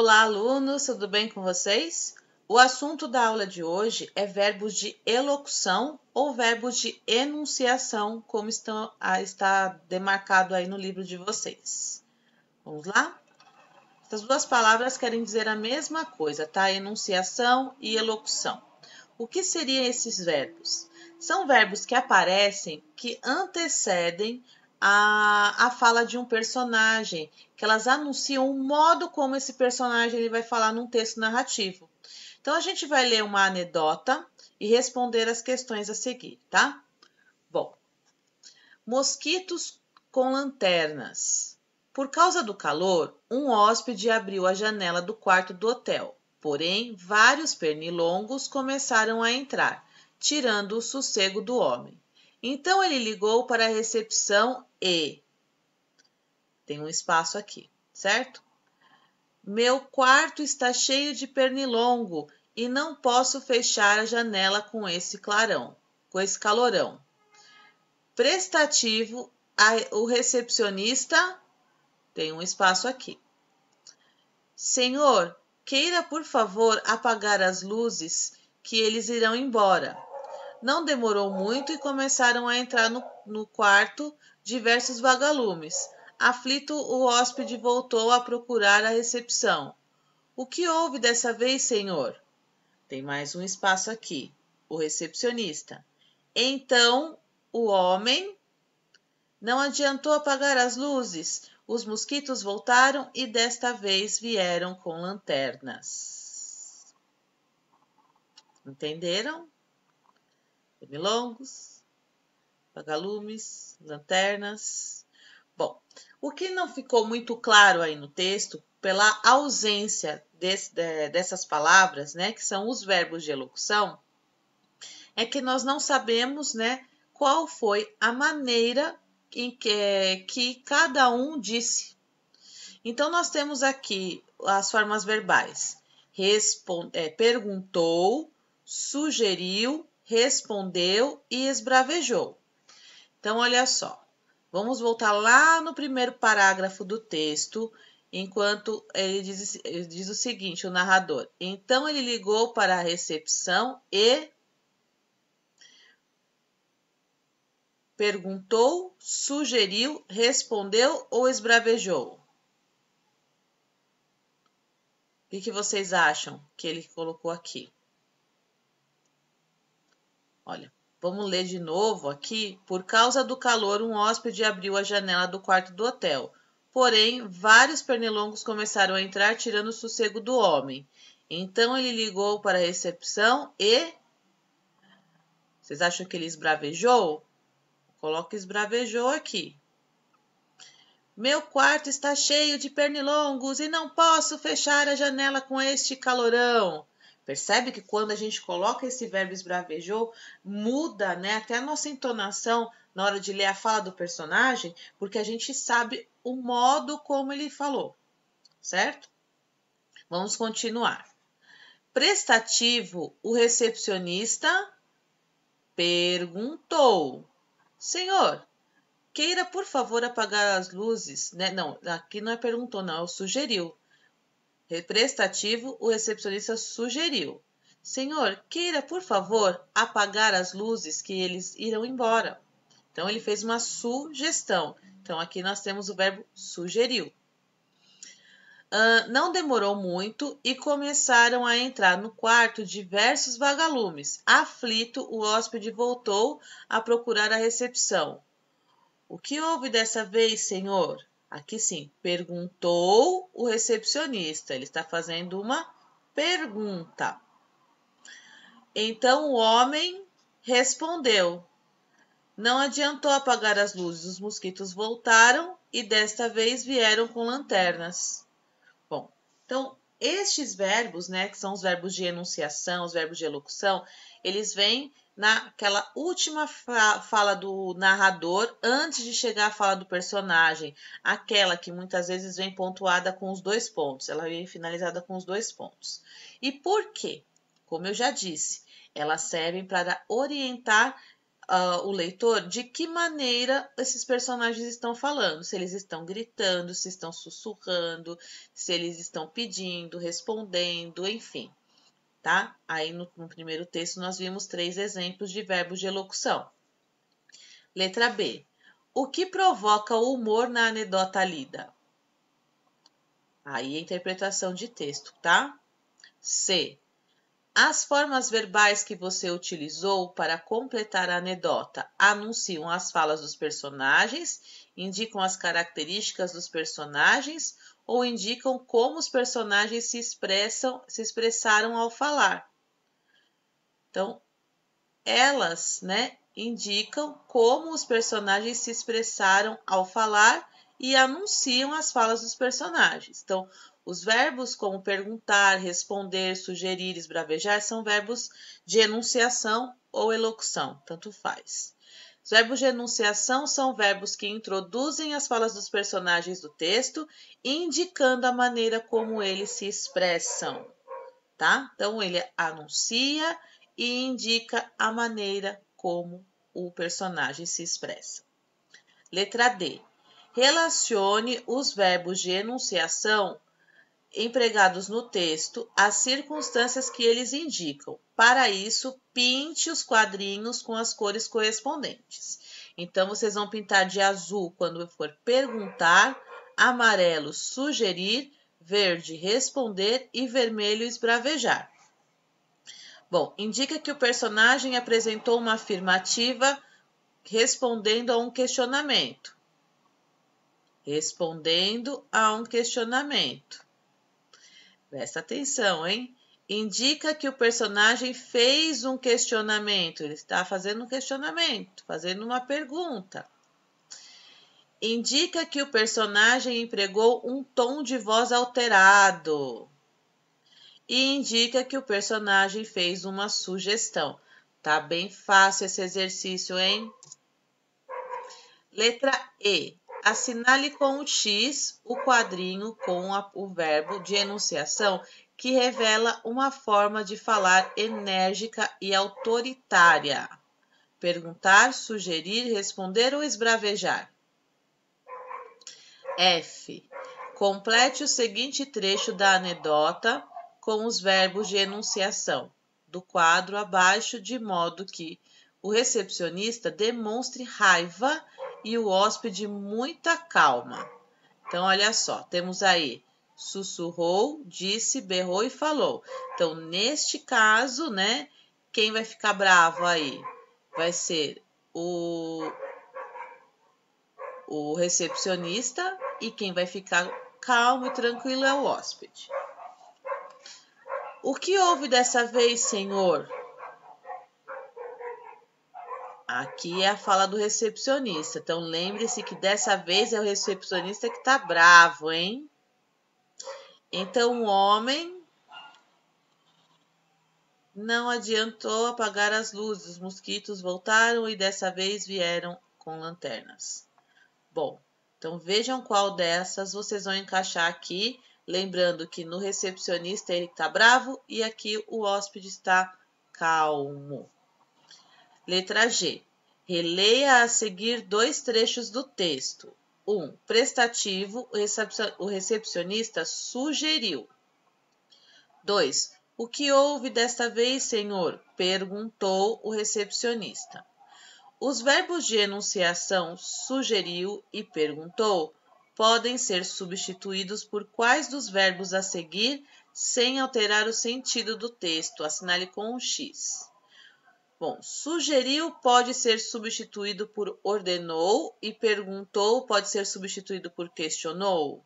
Olá, alunos, tudo bem com vocês? O assunto da aula de hoje é verbos de elocução ou verbos de enunciação, como está demarcado aí no livro de vocês. Vamos lá? Essas duas palavras querem dizer a mesma coisa, tá? Enunciação e elocução. O que seriam esses verbos? São verbos que aparecem, que antecedem a fala de um personagem, que elas anunciam o modo como esse personagem ele vai falar num texto narrativo. Então, a gente vai ler uma anedota e responder as questões a seguir, tá? Bom, mosquitos com lanternas. Por causa do calor, um hóspede abriu a janela do quarto do hotel. Porém, vários pernilongos começaram a entrar, tirando o sossego do homem. Então ele ligou para a recepção e... Tem um espaço aqui, certo? Meu quarto está cheio de pernilongo e não posso fechar a janela com esse calorão. Prestativo, o recepcionista... Tem um espaço aqui. Senhor, queira por favor apagar as luzes, que eles irão embora. Não demorou muito e começaram a entrar no quarto diversos vagalumes. Aflito, o hóspede voltou a procurar a recepção. O que houve dessa vez, senhor? Tem mais um espaço aqui. O recepcionista. Então, o homem não adiantou apagar as luzes. Os mosquitos voltaram e desta vez vieram com lanternas. Entenderam? Pernilongos, vagalumes, lanternas. Bom, o que não ficou muito claro aí no texto, pela ausência dessas palavras, né, que são os verbos de elocução, é que nós não sabemos, né, qual foi a maneira em que cada um disse. Então, nós temos aqui as formas verbais. Perguntou, sugeriu, respondeu e esbravejou. Então, olha só. Vamos voltar lá no primeiro parágrafo do texto, enquanto ele diz o seguinte, o narrador. Então, ele ligou para a recepção e... Perguntou, sugeriu, respondeu ou esbravejou? O que vocês acham que ele colocou aqui? Olha, vamos ler de novo aqui. Por causa do calor, um hóspede abriu a janela do quarto do hotel. Porém, vários pernilongos começaram a entrar, tirando o sossego do homem. Então, ele ligou para a recepção e... Vocês acham que ele esbravejou? Coloca esbravejou aqui. Meu quarto está cheio de pernilongos e não posso fechar a janela com este calorão. Percebe que quando a gente coloca esse verbo esbravejou, muda, né, até a nossa entonação na hora de ler a fala do personagem, porque a gente sabe o modo como ele falou, certo? Vamos continuar. Prestativo, o recepcionista perguntou. Senhor, queira, por favor, apagar as luzes, né? Não, aqui não é perguntou, não, é o sugeriu. Prestativo, o recepcionista sugeriu. Senhor, queira, por favor, apagar as luzes, que eles irão embora. Então, ele fez uma sugestão. Então, aqui nós temos o verbo sugeriu. Não demorou muito e começaram a entrar no quarto diversos vagalumes. Aflito, o hóspede voltou a procurar a recepção. O que houve dessa vez, senhor? Aqui sim, perguntou o recepcionista. Ele está fazendo uma pergunta. Então o homem respondeu. Não adiantou apagar as luzes, os mosquitos voltaram e desta vez vieram com lanternas. Bom, então estes verbos, né, que são os verbos de enunciação, os verbos de elocução, eles vêm naquela última fala do narrador antes de chegar à fala do personagem, aquela que muitas vezes vem pontuada com os 2 pontos, ela vem finalizada com os 2 pontos. E por quê? Como eu já disse, elas servem para orientar o leitor de que maneira esses personagens estão falando, se eles estão gritando, se estão sussurrando, se eles estão pedindo, respondendo, enfim, tá? Aí no primeiro texto nós vimos 3 exemplos de verbos de elocução. Letra B. O que provoca o humor na anedota lida? Aí a interpretação de texto, tá? C. As formas verbais que você utilizou para completar a anedota anunciam as falas dos personagens, indicam as características dos personagens ou indicam como os personagens se expressaram ao falar. Então, elas, né, indicam como os personagens se expressaram ao falar e anunciam as falas dos personagens. Então, os verbos como perguntar, responder, sugerir, esbravejar são verbos de enunciação ou elocução, tanto faz. Os verbos de enunciação são verbos que introduzem as falas dos personagens do texto, indicando a maneira como eles se expressam, tá? Então, ele anuncia e indica a maneira como o personagem se expressa. Letra D. Relacione os verbos de enunciação empregados no texto às circunstâncias que eles indicam. Para isso, pinte os quadrinhos com as cores correspondentes. Então, vocês vão pintar de azul quando for perguntar, amarelo, sugerir, verde, responder e vermelho, esbravejar. Bom, indica que o personagem apresentou uma afirmativa respondendo a um questionamento. Respondendo a um questionamento. Presta atenção, hein? Indica que o personagem fez um questionamento. Ele está fazendo um questionamento, fazendo uma pergunta. Indica que o personagem empregou um tom de voz alterado. E indica que o personagem fez uma sugestão. Tá bem fácil esse exercício, hein? Letra E. Assinale com o X o quadrinho com o verbo de enunciação que revela uma forma de falar enérgica e autoritária. Perguntar, sugerir, responder ou esbravejar. F. Complete o seguinte trecho da anedota com os verbos de enunciação do quadro abaixo, de modo que o recepcionista demonstre raiva e o hóspede muita calma. Então, olha só, temos aí sussurrou, disse, berrou e falou. Então, neste caso, né, quem vai ficar bravo aí? Vai ser o recepcionista e quem vai ficar calmo e tranquilo é o hóspede. O que houve dessa vez, senhor? Aqui é a fala do recepcionista. Então, lembre-se que dessa vez é o recepcionista que tá bravo, hein? Então, o homem não adiantou apagar as luzes. Os mosquitos voltaram e dessa vez vieram com lanternas. Bom, então vejam qual dessas vocês vão encaixar aqui. Lembrando que no recepcionista ele está bravo e aqui o hóspede está calmo. Letra G. Releia a seguir 2 trechos do texto. 1. Prestativo, o recepcionista sugeriu. 2. O que houve desta vez, senhor? Perguntou o recepcionista. Os verbos de enunciação sugeriu e perguntou podem ser substituídos por quais dos verbos a seguir sem alterar o sentido do texto? Assinale com um X. Bom, sugeriu pode ser substituído por ordenou e perguntou pode ser substituído por questionou.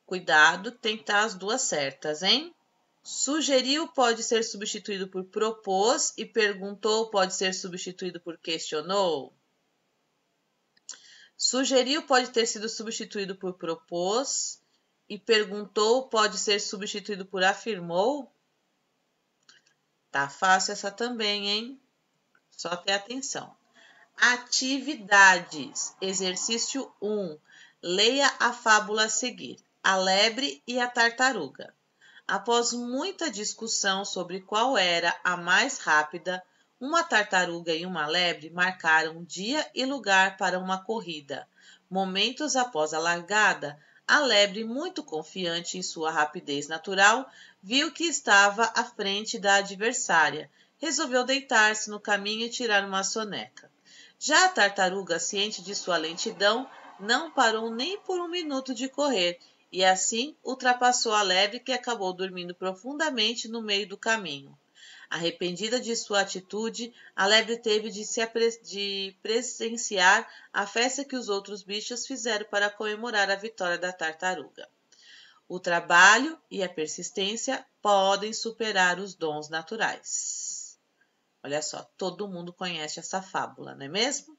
Cuidado, tem que estar as duas certas, hein? Sugeriu pode ser substituído por propôs e perguntou pode ser substituído por questionou. Sugeriu pode ter sido substituído por propôs e perguntou pode ser substituído por afirmou. Tá fácil essa também, hein? Só ter atenção. Atividades. Exercício 1. Leia a fábula a seguir. A lebre e a tartaruga. Após muita discussão sobre qual era a mais rápida, uma tartaruga e uma lebre marcaram dia e lugar para uma corrida. Momentos após a largada, a lebre, muito confiante em sua rapidez natural, viu que estava à frente da adversária. Resolveu deitar-se no caminho e tirar uma soneca. Já a tartaruga, ciente de sua lentidão, não parou nem por um minuto de correr e assim ultrapassou a lebre, que acabou dormindo profundamente no meio do caminho. Arrependida de sua atitude, a lebre teve de presenciar a festa que os outros bichos fizeram para comemorar a vitória da tartaruga. O trabalho e a persistência podem superar os dons naturais. Olha só, todo mundo conhece essa fábula, não é mesmo?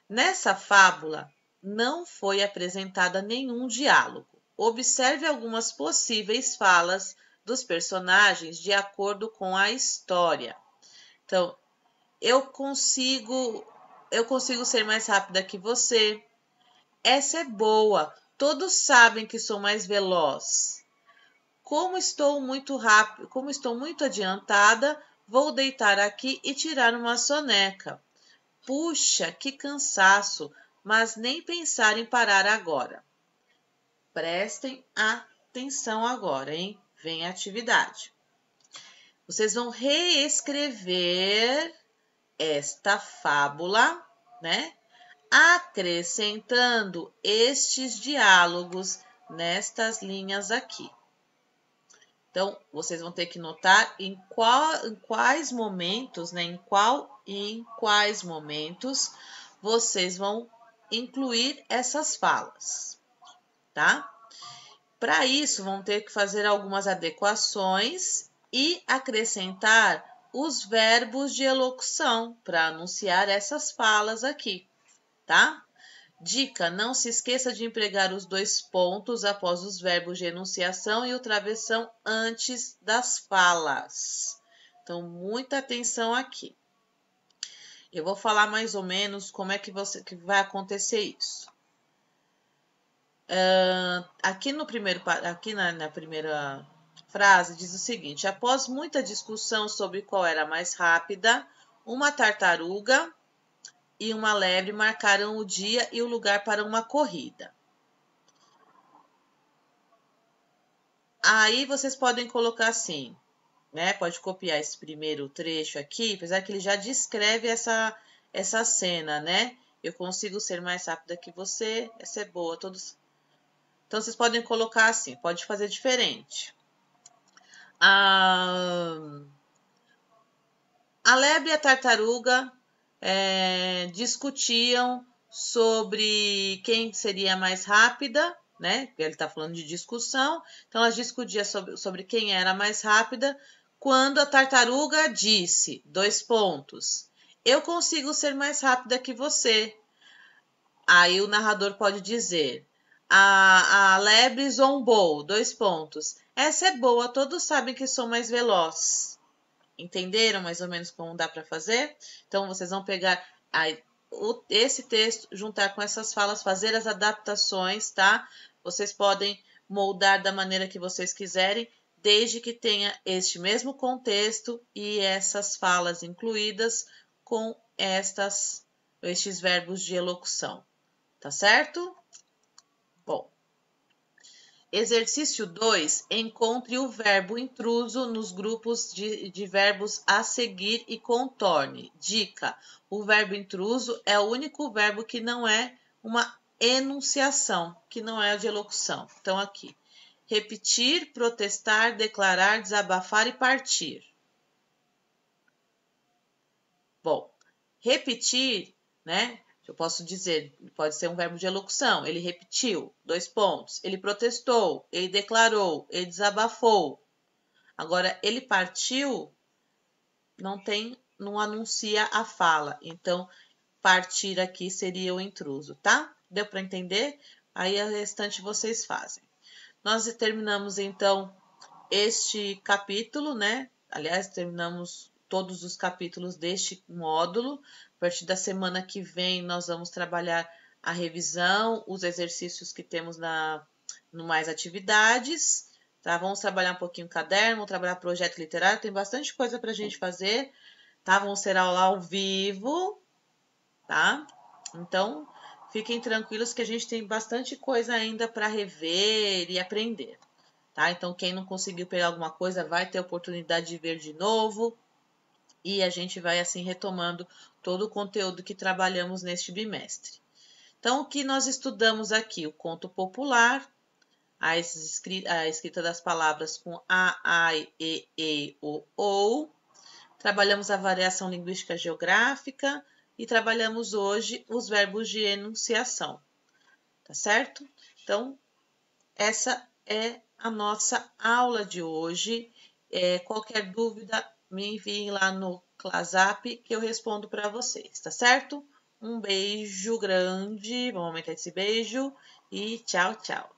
Nessa fábula, não foi apresentada nenhum diálogo. Observe algumas possíveis falas dos personagens de acordo com a história. Então, eu consigo ser mais rápida que você. Essa é boa. Todos sabem que sou mais veloz. Como estou muito rápido, como estou muito adiantada, vou deitar aqui e tirar uma soneca. Puxa, que cansaço, mas nem pensar em parar agora. Prestem atenção agora, hein? Vem a atividade. Vocês vão reescrever esta fábula, né? Acrescentando estes diálogos nestas linhas aqui. Então, vocês vão ter que notar em quais momentos, né? Em quais momentos vocês vão incluir essas falas, tá? Para isso, vão ter que fazer algumas adequações e acrescentar os verbos de elocução para anunciar essas falas aqui, tá? Dica: não se esqueça de empregar os dois pontos após os verbos de enunciação e o travessão antes das falas. Então, muita atenção aqui. Eu vou falar mais ou menos como é que vai acontecer isso. Aqui na primeira frase diz o seguinte: após muita discussão sobre qual era a mais rápida, uma tartaruga e uma lebre marcaram o dia e o lugar para uma corrida. Aí vocês podem colocar assim, né? Pode copiar esse primeiro trecho aqui, apesar que ele já descreve essa cena, né? Eu consigo ser mais rápida que você, essa é boa, todos. Então vocês podem colocar assim, pode fazer diferente. A lebre e a tartaruga discutiam sobre quem seria mais rápida, né? Ele está falando de discussão. Então, elas discutiam sobre quem era mais rápida quando a tartaruga disse, : eu consigo ser mais rápida que você. Aí o narrador pode dizer, a lebre zombou, : essa é boa, todos sabem que sou mais veloz. Entenderam mais ou menos como dá para fazer? Então, vocês vão pegar esse texto, juntar com essas falas, fazer as adaptações, tá? Vocês podem moldar da maneira que vocês quiserem, desde que tenha este mesmo contexto e essas falas incluídas com estes verbos de elocução. Tá certo? Bom. Exercício 2. Encontre o verbo intruso nos grupos de verbos a seguir e contorne. Dica: o verbo intruso é o único verbo que não é uma enunciação, que não é de elocução. Então, aqui. Repetir, protestar, declarar, desabafar e partir. Bom, repetir, né? Eu posso dizer, pode ser um verbo de elocução. Ele repetiu, : ele protestou, ele declarou, ele desabafou. Agora, ele partiu, não anuncia a fala. Então, partir aqui seria o intruso, tá? Deu para entender? Aí, a restante vocês fazem. Nós terminamos, então, este capítulo, né? Aliás, terminamos todos os capítulos deste módulo. A partir da semana que vem, nós vamos trabalhar a revisão, os exercícios que temos no Mais Atividades, tá? Vamos trabalhar um pouquinho o caderno, vamos trabalhar projeto literário, tem bastante coisa pra gente fazer, tá? Vamos ser aula ao vivo, tá? Então, fiquem tranquilos que a gente tem bastante coisa ainda para rever e aprender, tá? Então, quem não conseguiu pegar alguma coisa vai ter oportunidade de ver de novo e a gente vai assim retomando todo o conteúdo que trabalhamos neste bimestre. Então, o que nós estudamos aqui? O conto popular, a escrita das palavras com a, e, o, ou. Trabalhamos a variação linguística geográfica e trabalhamos hoje os verbos de enunciação, tá certo? Então, essa é a nossa aula de hoje. Qualquer dúvida, me enviem lá no ClassApp que eu respondo para vocês, tá certo? Um beijo grande, vamos aumentar esse beijo e tchau, tchau.